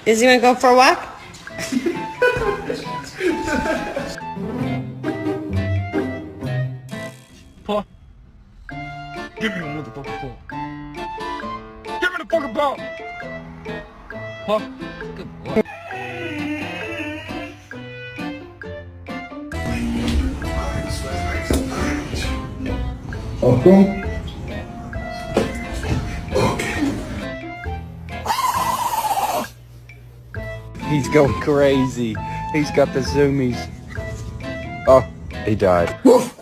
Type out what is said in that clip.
Is he gonna go for a walk? Paw. Give me the motherfucking paw. Give me the fucking paw. Paw. Good boy. Okay. He's going crazy. He's got the zoomies. Oh, he died. Woof.